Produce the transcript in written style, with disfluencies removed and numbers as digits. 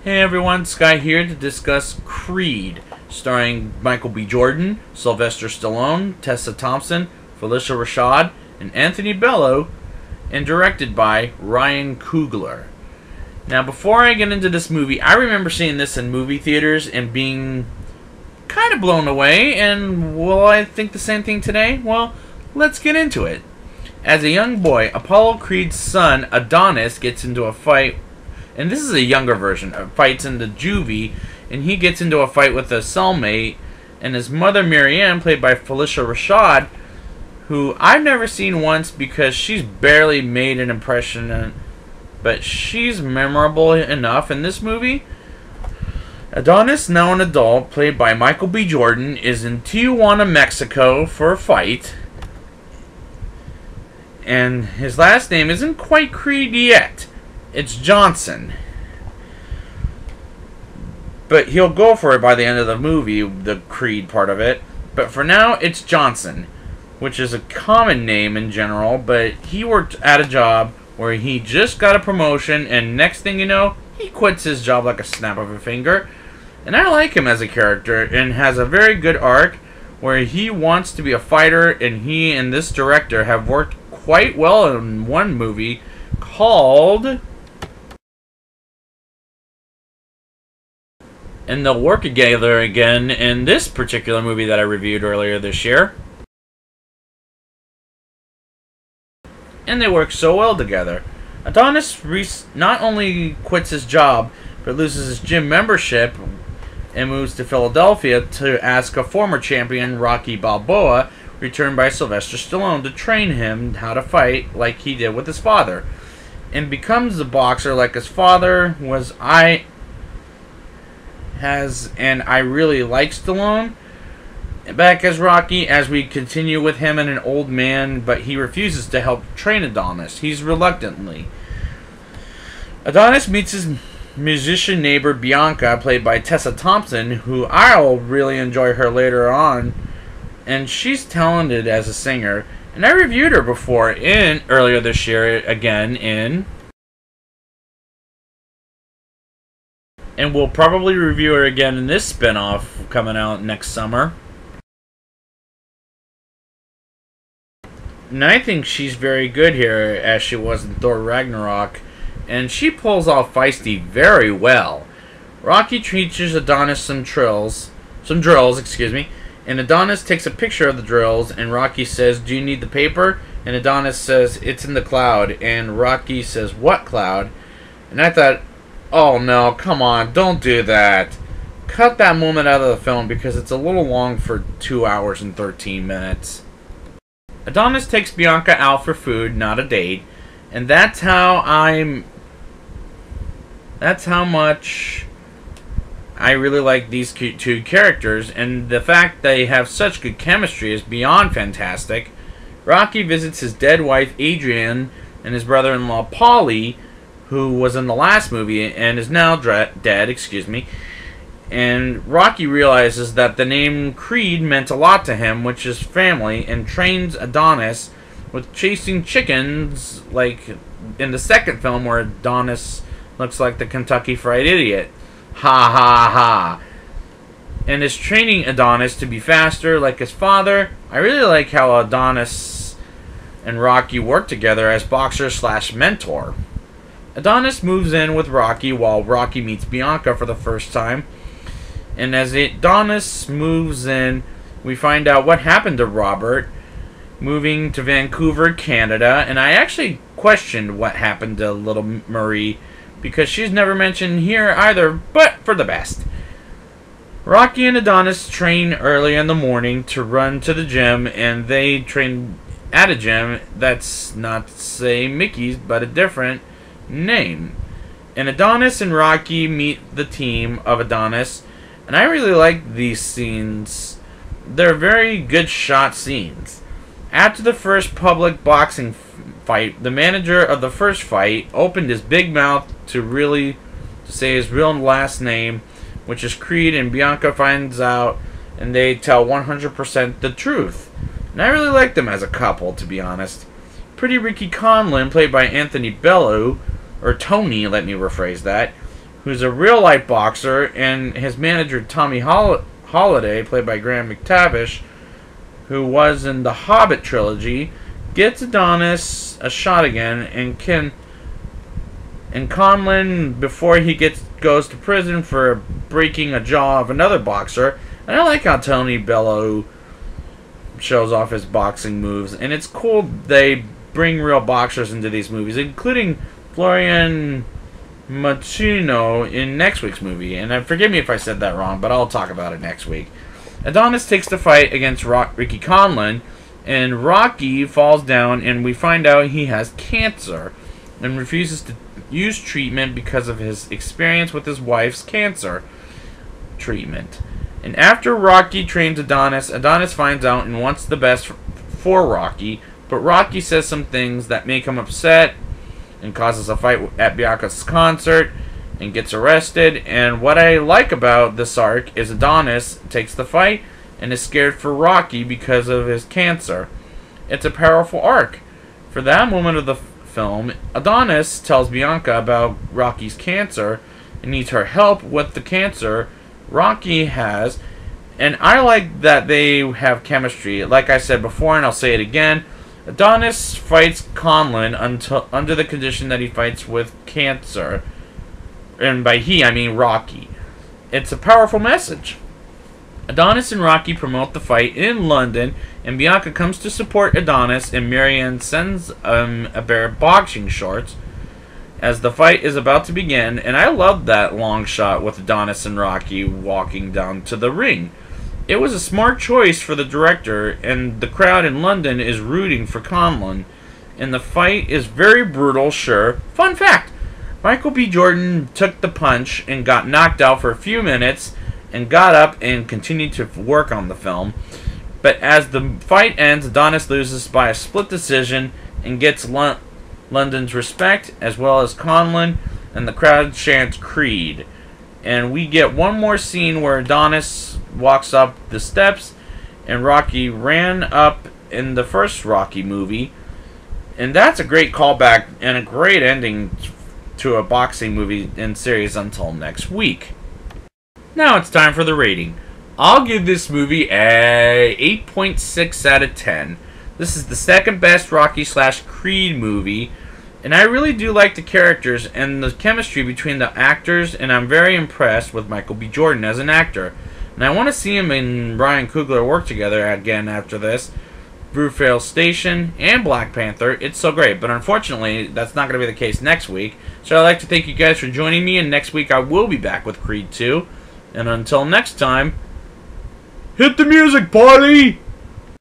Hey everyone, Sky here to discuss Creed, starring Michael B. Jordan, Sylvester Stallone, Tessa Thompson, Phylicia Rashad, and Anthony Bello, and directed by Ryan Coogler. Now, before I get into this movie, I remember seeing this in movie theaters and being kind of blown away, and will I think the same thing today? Well, let's get into it. As a young boy, Apollo Creed's son, Adonis, gets into a fight, and this is a younger version, fights into juvie, and he gets into a fight with a cellmate, and his mother, Marianne, played by Phylicia Rashad, who I've never seen once because she's barely made an impression, but she's memorable enough in this movie. Adonis, now an adult, played by Michael B. Jordan, is in Tijuana, Mexico for a fight, and his last name isn't quite Creed yet. It's Johnson. But he'll go for it by the end of the movie, the Creed part of it. But for now, it's Johnson, which is a common name in general, but he worked at a job where he just got a promotion, and next thing you know, he quits his job like a snap of a finger. And I like him as a character, and has a very good arc where he wants to be a fighter, and he and this director have worked quite well in one movie called... And they'll work together again in this particular movie that I reviewed earlier this year. And they work so well together. Adonis not only quits his job, but loses his gym membership and moves to Philadelphia to ask a former champion, Rocky Balboa, returned by Sylvester Stallone, to train him how to fight like he did with his father. And becomes a boxer like his father was. And I really like Stallone back as Rocky, as we continue with him and an old man, but he refuses to help train Adonis. He's reluctantly. Adonis meets his musician neighbor Bianca, played by Tessa Thompson, who I'll really enjoy her later on, and she's talented as a singer, and I reviewed her before earlier this year again in... And we'll probably review her again in this spin-off coming out next summer. And I think she's very good here, as she was in Thor Ragnarok. And she pulls off feisty very well. Rocky teaches Adonis some drills, and Adonis takes a picture of the drills, and Rocky says, "Do you need the paper?" And Adonis says, "It's in the cloud." And Rocky says, "What cloud?" And I thought, oh no, come on, don't do that. Cut that moment out of the film because it's a little long for 2 hours and 13 minutes. Adonis takes Bianca out for food, not a date, and that's how much I really like these two characters, and the fact they have such good chemistry is beyond fantastic. Rocky visits his dead wife Adrian and his brother-in-law Paulie, who was in the last movie and is now dead, and Rocky realizes that the name Creed meant a lot to him, which is family, and trains Adonis with chasing chickens, like in the second film where Adonis looks like the Kentucky Fried Idiot. Ha ha ha. And is training Adonis to be faster like his father. I really like how Adonis and Rocky work together as boxer/mentor. Adonis moves in with Rocky while Rocky meets Bianca for the first time. And as Adonis moves in, we find out what happened to Robert, moving to Vancouver, Canada. And I actually questioned what happened to little Marie, because she's never mentioned here either, but for the best. Rocky and Adonis train early in the morning to run to the gym, and they train at a gym that's not, say, Mickey's, but a different name. And Adonis and Rocky meet the team of Adonis, and I really like these scenes. They're very good shot scenes. After the first public boxing fight, the manager of the first fight opened his big mouth to say his real last name, which is Creed, and Bianca finds out, and they tell 100% the truth. And I really like them as a couple, to be honest. Pretty Ricky Conlon, played by Anthony Bello, or Tony, let me rephrase that, who's a real-life boxer, and his manager, Tommy Holiday, played by Graham McTavish, who was in the Hobbit trilogy, gets Adonis a shot again, and Conlon, before he goes to prison for breaking a jaw of another boxer. And I like how Tony Bellew shows off his boxing moves, and it's cool they bring real boxers into these movies, including Florian Machino in next week's movie. And forgive me if I said that wrong, but I'll talk about it next week. Adonis takes the fight against Ricky Conlon, and Rocky falls down, and we find out he has cancer and refuses to use treatment because of his experience with his wife's cancer treatment. And after Rocky trains Adonis, Adonis finds out and wants the best for Rocky, but Rocky says some things that make him upset and causes a fight at Bianca's concert and gets arrested. And what I like about this arc is Adonis takes the fight and is scared for Rocky because of his cancer. It's a powerful arc. For that moment of the film, Adonis tells Bianca about Rocky's cancer and needs her help with the cancer Rocky has, and I like that they have chemistry. Like I said before, and I'll say it again, Adonis fights Conlon under the condition that he fights with cancer. And by he, I mean Rocky. It's a powerful message. Adonis and Rocky promote the fight in London, and Bianca comes to support Adonis, and Marianne sends a pair of boxing shorts as the fight is about to begin. And I love that long shot with Adonis and Rocky walking down to the ring. It was a smart choice for the director, and the crowd in London is rooting for Conlon. And the fight is very brutal, sure. Fun fact, Michael B. Jordan took the punch and got knocked out for a few minutes and got up and continued to work on the film. But as the fight ends, Adonis loses by a split decision and gets London's respect, as well as Conlon, and the crowd chants Creed. And we get one more scene where Adonis walks up the steps, and Rocky ran up in the first Rocky movie. And that's a great callback and a great ending to a boxing movie and series until next week. Now it's time for the rating. I'll give this movie a 8.6 out of 10. This is the second best Rocky/Creed movie, and I really do like the characters and the chemistry between the actors, and I'm very impressed with Michael B. Jordan as an actor. And I want to see him and Ryan Coogler work together again after this. Fruitvale Station and Black Panther, it's so great, but unfortunately that's not going to be the case next week. So I'd like to thank you guys for joining me, and next week I will be back with Creed 2. And until next time, hit the music, party!